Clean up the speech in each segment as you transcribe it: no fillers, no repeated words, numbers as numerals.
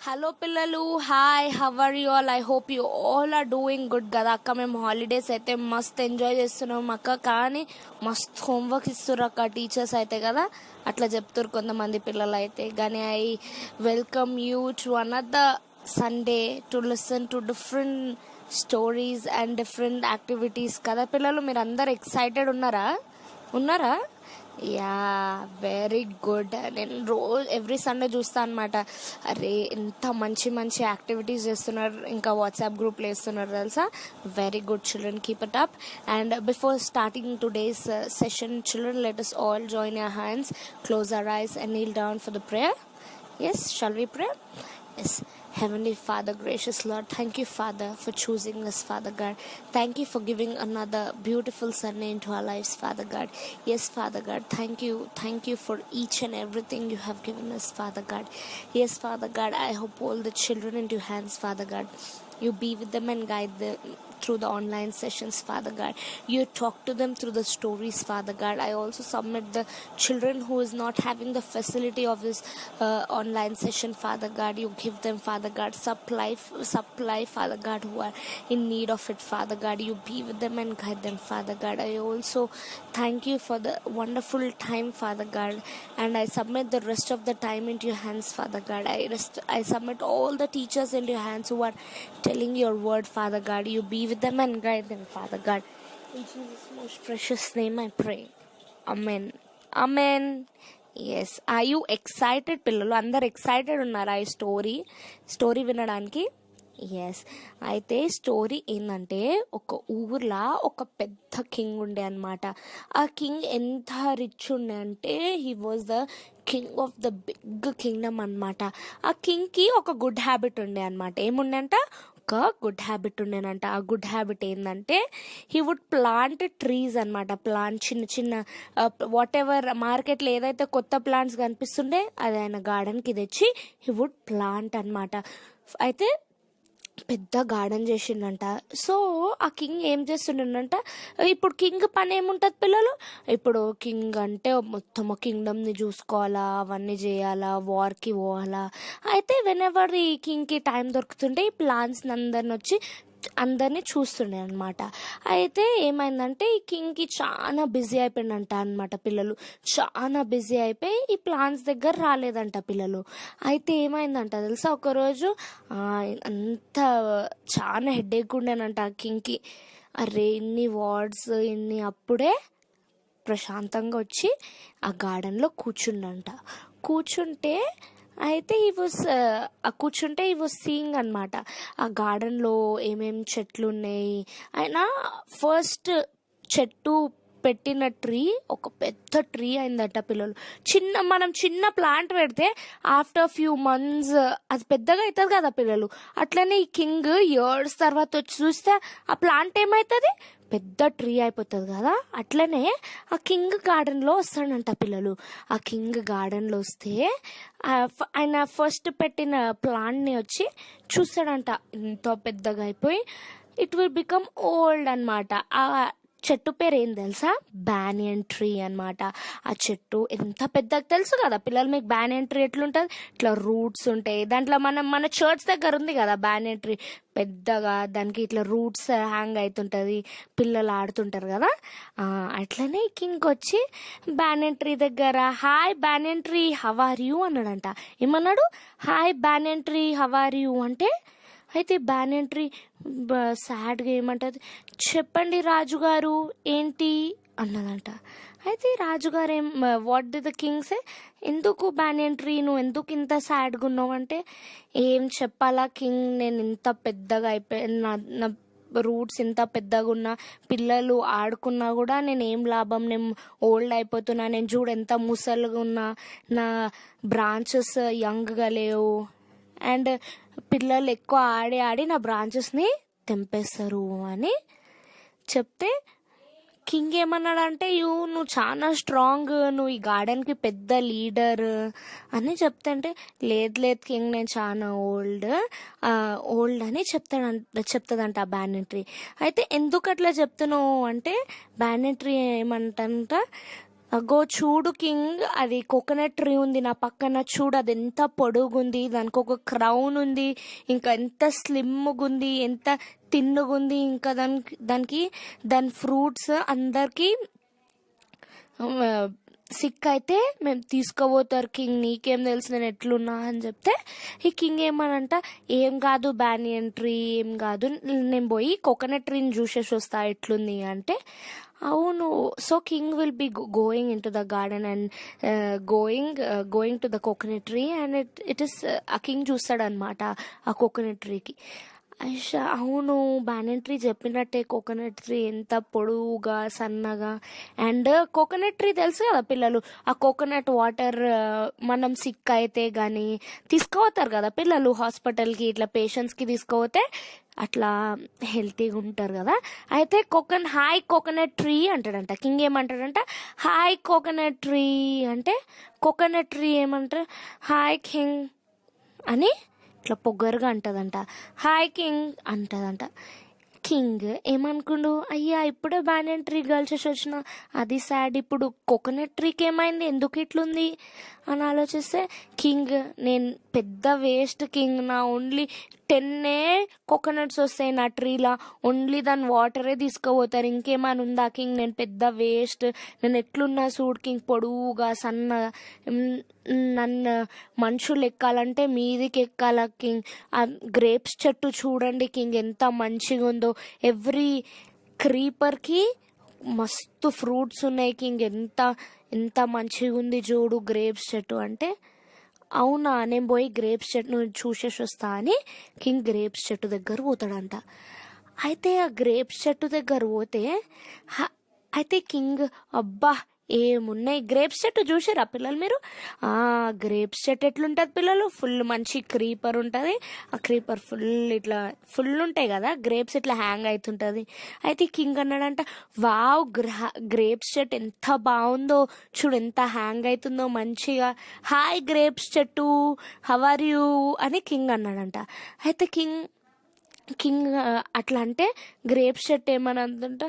Hello పిల్లలు, hi, how are you all? I hope you all are doing good కదా అక్క. మేము holidays అయితే మస్త్ ఎంజాయ్ చేస్తున్నాం అక్క. కానీ మస్త్ హోంవర్క్ ఇస్తుర్రు అక్క టీచర్స్ అయితే కదా, అట్లా చెప్తున్నారు కొంతమంది పిల్లలు అయితే. కానీ I welcome you to another Sunday to listen to different stories and different activities కదా పిల్లలు. మీరు అందరు ఎక్సైటెడ్ ఉన్నారా? Yeah, very good. నేను ఎవ్రీ సండే చూస్తాను అనమాట. అరే ఎంత మంచి మంచి యాక్టివిటీస్ చేస్తున్నారు, ఇంకా వాట్సాప్ గ్రూప్లో వేస్తున్నారు తెలుసా. Very good children, keep it up. And before starting today's session, children, let us all join our hands, close our eyes and kneel down for the prayer. Yes, shall we pray? Yes. Heavenly Father, gracious Lord, thank you, Father, for choosing us, Father God. Thank you for giving another beautiful Sunday into our lives, Father God. Yes, Father God, thank you for each and everything you have given us, Father God. Yes, Father God, I hope all the children into your hands, Father God. You be with them and guide them through the online sessions, Father God. You talk to them through the stories, Father God. I also submit the children who is not having the facility of this online session, Father God. You give them, Father God, supply, Father God, who are in need of it, Father God. You be with them and guide them, Father God. I also thank you for the wonderful time, Father God, and I submit the rest of the time into your hands, Father God. I submit all the teachers into your hands who are telling your word, Father God. You be with them and guide them, Father God. In Jesus' most precious name I pray. Amen. Yes. Are you excited పిల్లలు? అందరు excited ఉన్నారా ఈ story వినడానికి? Yes. అయితే story ఏంటంటే, ఒక ఊర్లో ఒక పెద్ద కింగ్ ఉండే అనమాట. ఆ కింగ్ ఎంత రిచ్ ఉండే అంటే he was the king of the big kingdom అనమాట. ఆ కింగ్కి ఒక గుడ్ హ్యాబిట్ ఉండే అనమాట. ఏముండే అంట? ఒక గుడ్ హ్యాబిట్ ఉండేనంట. ఆ గుడ్ హ్యాబిట్ ఏంటంటే హీ వుడ్ ప్లాంట్ ట్రీస్ అనమాట. చిన్న చిన్న వాట్ ఎవర్ మార్కెట్లో ఏదైతే కొత్త ప్లాంట్స్ కనిపిస్తుండే అది ఆయన గార్డెన్కి తెచ్చి హీ వుడ్ ప్లాంట్ అనమాట. అయితే పెద్ద గార్డెన్ చేసిండంట. సో ఆ కింగ్ ఏం చేస్తుండంట, ఇప్పుడు కింగ్ పని ఏముంటుంది పిల్లలు? ఇప్పుడు కింగ్ అంటే మొత్తం కింగ్డమ్ని చూసుకోవాలా, అవన్నీ చేయాలా, వార్కి పోవాలా. అయితే వెనెవర్ ఈ కింగ్కి టైం దొరుకుతుంటే ఈ ప్లాన్స్ అందరినీ చూస్తుండే అనమాట. అయితే ఏమైందంటే ఈ కింగ్కి చాలా బిజీ అయిపోయిందంట అనమాట. పిల్లలు చాలా బిజీ అయిపోయి ఈ ప్లాన్స్ దగ్గర రాలేదంట పిల్లలు. అయితే ఏమైందంట తెలుసా, ఒకరోజు అంత చాలా హెడేక్ ఉండేనంట ఆ కింగ్కి. అరే ఇన్ని వార్డ్స్ ఇన్ని, అప్పుడే ప్రశాంతంగా వచ్చి ఆ గార్డెన్లో కూర్చుంటే అయితే ఈ వాజ్ సీయింగ్ అనమాట ఆ గార్డెన్లో ఏమేమి చెట్లు ఉన్నాయి. అయినా ఫస్ట్ చెట్టు పెట్టిన ట్రీ ఒక పెద్ద ట్రీ అయిందట పిల్లలు. మనం చిన్న ప్లాంట్ పెడితే ఆఫ్టర్ ఫ్యూ మంత్స్ అది పెద్దగా అవుతుంది కదా పిల్లలు. అట్లనే ఈ కింగ్ ఇయర్స్ తర్వాత వచ్చి చూస్తే ఆ ప్లాంట్ ఏమవుతుంది? పెద్ద ట్రీ అయిపోతుంది కదా. అట్లనే ఆ కింగ్ గార్డెన్లో వస్తాడంట పిల్లలు. ఆ కింగ్ గార్డెన్లో వస్తే ఆయన ఫస్ట్ పెట్టిన ప్లాంట్ని వచ్చి చూస్తాడంట. ఎంతో పెద్దగా అయిపోయి ఇట్ విల్ బికమ్ ఓల్డ్ అనమాట. ఆ చెట్టు పేరు ఏం తెలుసా? బ్యానియన్ ట్రీ అనమాట. ఆ చెట్టు ఎంత పెద్దగా తెలుసు కదా పిల్లలు మీకు. బ్యానియన్ ట్రీ ఎట్లుంటుంది? ఇట్లా రూట్స్ ఉంటాయి దాంట్లో. మన చర్చ్ దగ్గర ఉంది కదా బ్యానియన్ ట్రీ, పెద్దగా దానికి ఇట్లా రూట్స్ హ్యాంగ్ అవుతుంటుంది, పిల్లలు ఆడుతుంటారు కదా. అట్లనే కింగ్ వచ్చి బ్యానియన్ ట్రీ దగ్గర, hi banyan tree how are you అన్నాడంట. ఏమన్నాడు? Hi banyan tree how are you అంటే, అయితే బ్యానియన్ ట్రీ సాడ్గా ఏమంటుంది, చెప్పండి రాజుగారు ఏంటి అన్నదంట. అయితే రాజుగారు వాట్ డి ద కింగ్ సే, ఎందుకు బ్యానియన్ ట్రీ నువ్వు ఎందుకు ఇంత సాడ్గా ఉన్నావు అంటే, ఏం చెప్పాలా కింగ్, నేను ఇంత పెద్దగా అయిపోయాను, నా రూట్స్ ఇంత పెద్దగా ఉన్నా, పిల్లలు ఆడుకున్నా కూడా నేను ఏం లాభం, నేను ఓల్డ్ అయిపోతున్నా, నేను చూడు ఎంత ముసలుగా ఉన్నా, నా బ్రాంచెస్ యంగ్గా లేవు, అండ్ పిల్లలు ఎక్కువ ఆడి నా బ్రాంచెస్ని తెంపేస్తారు అని చెప్తే కింగ్ ఏమన్నాడంటే, నువ్వు చాలా స్ట్రాంగ్, నువ్వు ఈ గార్డెన్కి పెద్ద లీడర్ అని చెప్తుంటే, లేదు కింగ్ నేను చాలా ఓల్డ్ అని చెప్తుందంట ఆ బ్యానియన్ ట్రీ. అయితే ఎందుకు అట్లా చెప్తున్నావు అంటే, బ్యానియన్ ట్రీ ఏమంటంట, అగో చూడు కింగ్, అది కోకోనట్ ట్రీ ఉంది నా పక్కన, చూడు అది ఎంత పొడుగుంది, దానికి ఒక క్రౌన్ ఉంది, ఇంకా ఎంత స్లిమ్గా ఉంది, ఎంత తిన్నుగుంది, ఇంకా దానికి దాని ఫ్రూట్స్ అందరికి సిక్ అయితే మేము తీసుకుపోతారు కింగ్, నీకేం తెలుసు నేను ఎట్లున్నా అని చెప్తే ఈ కింగ్ ఏమనంట, ఏం కాదు బ్యానియన్ ట్రీ ఏం కాదు, నేను పోయి కోకోనట్ ట్రీని చూసేసి వస్తా ఎట్లుంది అంటే, అవును. So king will be going in to the garden and going to the coconut tree and it is ఆ కింగ్ చూస్తాడనమాట ఆ కోకోనట్ ట్రీకి. ఐషా అవును, బ్యానియన్ ట్రీ చెప్పినట్టే కోకోనట్ ట్రీ ఎంత పొడువుగా సన్నగా, అండ్ కోకోనట్ ట్రీ తెలుసు కదా పిల్లలు, ఆ కోకోనట్ వాటర్ మనం సిక్ అయితే కానీ తీసుకుపోతారు కదా పిల్లలు హాస్పిటల్కి, ఇట్లా పేషెంట్స్కి తీసుకుపోతే అట్లా హెల్తీగా ఉంటారు కదా. అయితే హాయ్ కోకోనట్ ట్రీ అంటాడంట కింగ్. ఏమంటాడంట, హాయ్ కోకోనట్ ట్రీ అంటే, కోకోనట్ ట్రీ ఏమంటారు, హాయ్ కింగ్ అని ఇట్లా పొగ్గరుగా అంటదంట. హాయ్ కింగ్ అంటదంట. కింగ్ ఏమనుకుండు, అయ్యా ఇప్పుడే బ్యానియన్ ట్రీ గెలిచేసి వచ్చిన, అది సాడ్, ఇప్పుడు కోకోనట్ ట్రీకి ఏమైంది, ఎందుకు ఇట్లుంది అని ఆలోచిస్తే, కింగ్ నేను పెద్ద వేస్ట్ కింగ్, నా ఓన్లీ 10 కోకోనట్స్ వస్తాయి నా ట్రీలా, ఓన్లీ దాని వాటరే తీసుకుపోతారు, ఇంకేమైనా ఉందా కింగ్, నేను పెద్ద వేస్ట్, నేను ఎట్లున్నా చూడు కింగ్, పొడువుగా సన్నగా, నన్ను మనుషులు ఎక్కాలంటే మీదికి ఎక్కాల కింగ్, ఆ గ్రేప్స్ చెట్టు చూడండి కింగ్ ఎంత మంచిగా ఉందో, ఎవ్రీ క్రీపర్కి మస్తు ఫ్రూట్స్ ఉన్నాయి కింగ్, ఎంత ఎంత మంచిగా ఉంది చూడు గ్రేప్స్ చెట్టు అంటే, అవునా నేను పోయి గ్రేప్స్ చెట్టును చూసేసి వస్తా అని కింగ్ గ్రేప్స్ చెట్టు దగ్గర పోతాడంట. అయితే ఆ గ్రేప్స్ చెట్టు దగ్గర పోతే అయితే కింగ్, అబ్బా ఏమున్నాయి, గ్రేప్స్ చెట్టు చూసారా పిల్లలు మీరు, గ్రేప్స్ చెట్టు ఎట్లుంటుంది పిల్లలు, ఫుల్ మంచి క్రీపర్ ఉంటుంది, ఆ క్రీపర్ ఫుల్ ఉంటాయి కదా గ్రేప్స్, ఇట్లా హ్యాంగ్ అవుతుంటుంది. అయితే కింగ్ అన్నాడంట, వావ్ గ్రేప్స్ చెట్టు ఎంత బాగుందో చూడు, ఎంత హ్యాంగ్ అవుతుందో మంచిగా, హాయ్ గ్రేప్స్ చెట్టు హౌ ఆర్ యూ అని కింగ్ అన్నాడంట. అయితే కింగ్ అట్లా అంటే గ్రేప్స్ చెట్టు ఏమని అందంట,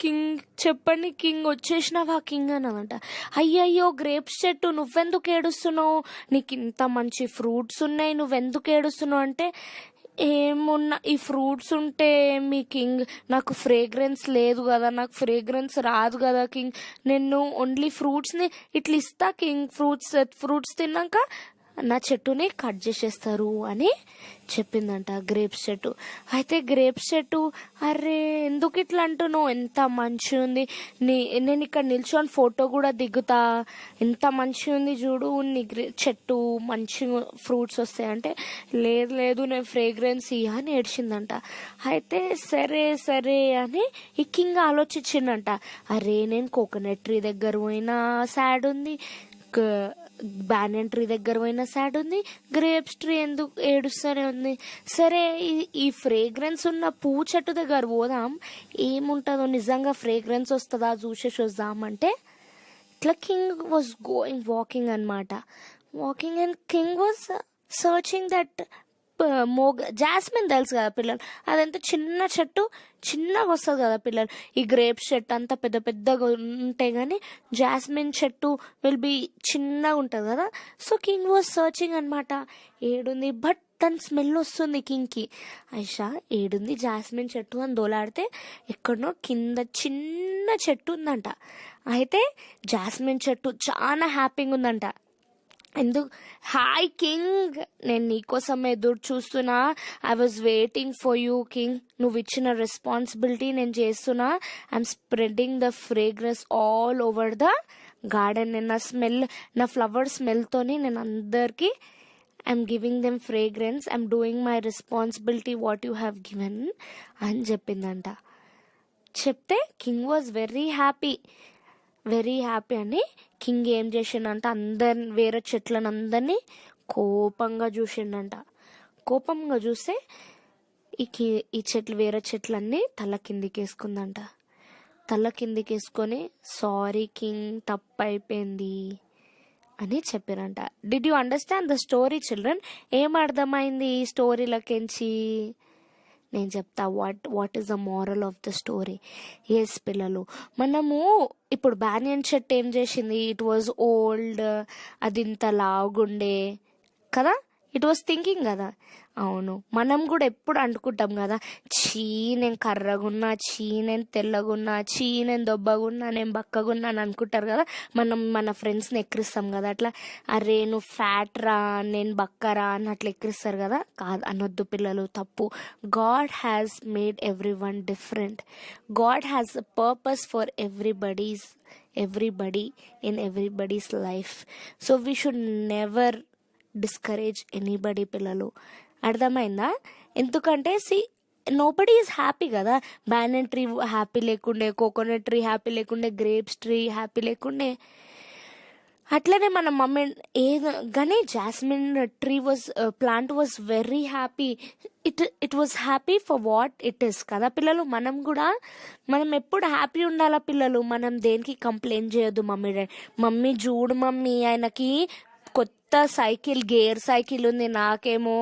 కింగ్ చెప్పండి కింగ్ వచ్చేసినావా కింగ్ అన్నదంట. అయ్యయ్యో గ్రేప్స్ చెట్టు నువ్వెందుకు ఏడుస్తున్నావు, నీకు ఇంత మంచి ఫ్రూట్స్ ఉన్నాయి, నువ్వెందుకు ఏడుస్తున్నావు అంటే, ఏమున్నా ఈ ఫ్రూట్స్ ఉంటే మీ కింగ్, నాకు ఫ్రేగ్రెన్స్ లేదు కదా, నాకు ఫ్రేగ్రెన్స్ రాదు కదా కింగ్, నేను ఓన్లీ ఫ్రూట్స్ని ఇట్లా ఇస్తా కింగ్, ఫ్రూట్స్ తిన్నాక నా చెట్టుని కట్ చేసేస్తారు అని చెప్పిందంట గ్రేప్స్ చెట్టు. అయితే గ్రేప్స్ చెట్టు, అరే ఎందుకు ఇట్లా అంటున్నావు, ఎంత మంచిగా ఉంది, నేను ఇక్కడ నిల్చొని ఫోటో కూడా దిగుతా, ఎంత మంచిగా ఉంది చూడు నీ చెట్టు, మంచిగా ఫ్రూట్స్ వస్తాయి అంటే, లేదు నేను ఫ్రేగ్రెన్స్ ఇయ్య అని ఏడ్చిందంట. అయితే సరే సరే అని ఈ కింగ్ ఆలోచించిందంట, అరే నేను కోకోనట్ ట్రీ దగ్గర పోయినా సాడ్ ఉంది, బ్యానియన్ ట్రీ దగ్గర పోయినా సాడ్ ఉంది, గ్రేప్స్ ట్రీ ఎందుకు ఏడుస్తూనే ఉంది, సరే ఈ ఫ్రేగ్రెన్స్ ఉన్న పువ్వు చెట్టు దగ్గర పోదాం, ఏముంటుందో నిజంగా ఫ్రేగ్రెన్స్ వస్తుందా చూసేసి వద్దామంటే, ఇట్లా కింగ్ వాజ్ వాకింగ్ అనమాట, walking and king was searching that jasmine తెలుసు కదా పిల్లలు, అదంతా చిన్న చెట్టు చిన్నగా వస్తుంది కదా పిల్లలు, ఈ గ్రేప్స్ చెట్టు అంతా పెద్ద పెద్దగా ఉంటాయి కానీ జాస్మిన్ చెట్టు విల్ బి చిన్నగా ఉంటుంది కదా. సో కింగ్ వాజ్ సర్చింగ్ అనమాట, ఏడుంది, బట్ దాని స్మెల్ వస్తుంది కింగ్కి. ఐషా ఏడుంది జాస్మిన్ చెట్టు అని దోలాడితే ఎక్కడనో కింద చిన్న చెట్టు ఉందంట. అయితే జాస్మిన్ చెట్టు చాలా హ్యాపీగా ఉందంట. హాయ్ కింగ్, నేను నీకోసం ఎదురు చూస్తున్నా, I was waiting for you king, నువ్వు ఇచ్చిన రెస్పాన్సిబిలిటీ నేను చేస్తున్నా, I'm spreading the fragrance all over the garden, నేను నా ఫ్లవర్ స్మెల్తోని నేను అందరికీ I'm giving them fragrance, I'm doing my responsibility what you have given అని చెప్పిందంట. చెప్తే కింగ్ వాజ్ వెరీ హ్యాపీ అని. కింగ్ ఏం చేసిండంట, వేరే చెట్లను అందరినీ కోపంగా చూసిండంట. కోపంగా చూస్తే ఈ వేరే చెట్లన్నీ తల కిందికేసుకుందంట. తల కిందికేసుకొని సారీ కింగ్ తప్పైపోయింది అని చెప్పారంట. Did you understand the story children? ఏం అర్థమైంది ఈ స్టోరీలకించి? నేను చెప్తా what is the moral of the story. Yes పిల్లలు, మనము ఇప్పుడు బ్యానియన్ చెట్టు ఏం చేసింది, ఇట్ వాజ్ ఓల్డ్, అది ఇంత లావుగుండే కదా, ఇట్ వాస్ థింకింగ్ కదా. అవును, మనం కూడా ఎప్పుడు అనుకుంటాం కదా, చీ నేను కర్రగున్నా, చీ నేను తెల్లగున్నా, చీ నేను దొబ్బగున్నా, నేను బక్కగున్నా అని అనుకుంటారు కదా. మనం మన ఫ్రెండ్స్ని ఎక్కిరిస్తాం కదా అట్లా, అరే నువ్వు ఫ్యాట్ రా, నేను బక్కరా అని అట్లా ఎక్కిరిస్తారు కదా. కాదు, అనొద్దు పిల్లలు, తప్పు. God has made every one different. God has a purpose for everybody in everybody's life. So we should never discourage anybody పిల్లలు, అర్థమైందా? ఎందుకంటే నోబడి ఈజ్ హ్యాపీ కదా. బ్యానన్ ట్రీ హ్యాపీ లేకుండే, కోకోనట్ ట్రీ హ్యాపీ లేకుండే, గ్రేప్స్ ట్రీ హ్యాపీ లేకుండే. అట్లనే మన mummy కానీ jasmine tree plant was very happy. It was happy for what it is కదా పిల్లలు. మనం ఎప్పుడు హ్యాపీ ఉండాలా పిల్లలు. మనం దేనికి కంప్లైంట్ చేయొద్దు. మమ్మీ చూడు మమ్మీ, ఆయనకి కొత్త సైకిల్, గేర్ సైకిల్ ఉంది, నాకేమో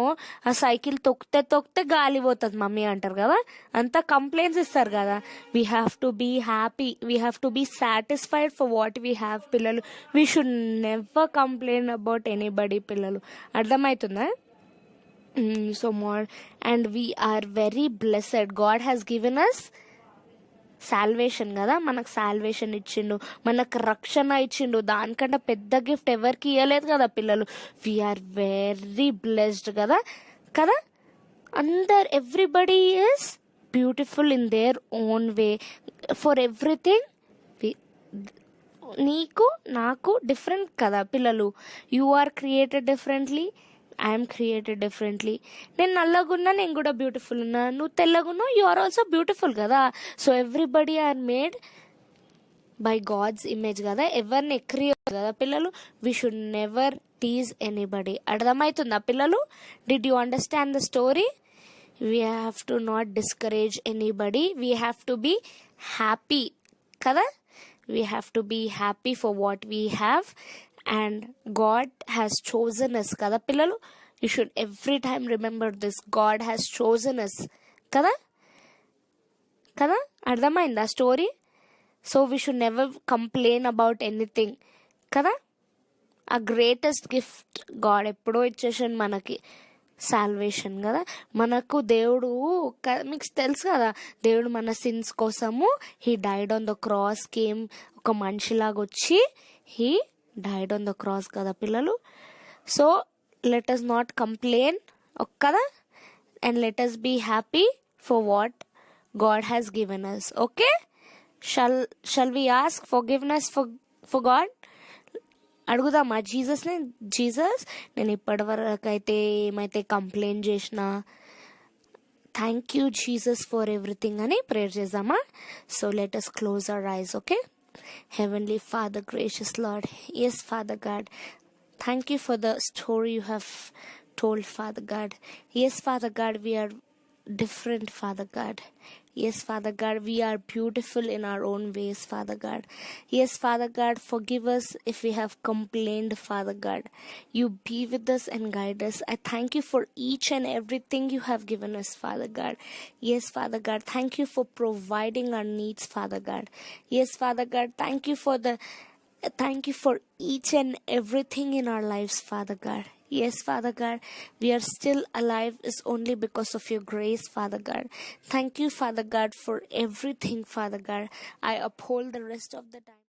ఆ సైకిల్ తొక్కితే గాలి పోతుంది మమ్మీ అంటారు కదా. అంతా కంప్లైంట్స్ ఇస్తారు కదా. We have to be happy, we have to be satisfied for what we have పిల్లలు. We should never complain about anybody పిల్లలు, అర్థమవుతుందా? So more and we are very blessed. God has given us salvation కదా, మనకు salvation ఇచ్చిండు, మనకు రక్షణ ఇచ్చిండు. దానికంటే పెద్ద గిఫ్ట్ ఎవరికి ఇవ్వలేదు కదా పిల్లలు. వీఆర్ వెరీ బ్లెస్డ్ కదా. Everybody is beautiful in their own way. For everything నీకు నాకు డిఫరెంట్ కదా పిల్లలు. You are created differently, I'm created differently. నేను నల్లగున్నా, నేను కూడా బ్యూటిఫుల్ ఉన్నా. నువ్వు తెల్లగున్నా, యు ఆర్ ఆల్సో బ్యూటిఫుల్ కదా. So everybody are made by God's image కదా. ఎవరిని ఎక్కిరియదు కదా పిల్లలు. We should never tease anybody. అర్థమవుతుందా పిల్లలు? Did you understand the story? We have to not discourage anybody. We have to be happy కదా. We have to be happy for what we have. And God has chosen us kada pillalu. You should every time remember this. God has chosen us kada ardhamainda story. So we should never complain about anything kada. A greatest gift God eppudo icheshan manaki salvation కదా. మనకు దేవుడు మీకు తెలుసు కదా, దేవుడు మన since కోసము he died on the cross, came ఒక మనిషిలాగా వచ్చి he died on the cross kada pillalu. So let us not complain kada, and let us be happy for what God has given us. Okay, shall we ask forgiveness for God? అడుగుదామా జీసస్ని? Jesus, నేను ఇప్పటివరకు అయితే ఏమైతే complaint చేసినా, thank you Jesus for everything అని prayer చేద్దామా? So let us close our eyes. Okay, Heavenly Father, gracious Lord, yes Father God, thank you for the story you have told, Father God. Yes Father God, we are different, Father God. Yes Father God, we are beautiful in our own ways, Father God. Yes Father God, forgive us if we have complained, Father God. You be with us and guide us. I thank you for each and everything you have given us, Father God. Yes Father God, thank you for providing our needs, Father God. Yes Father God, thank you for each and everything in our lives, Father God. Yes Father God, we are still alive is only because of your grace, Father God. Thank you Father God for everything, Father God. I uphold the rest of the time.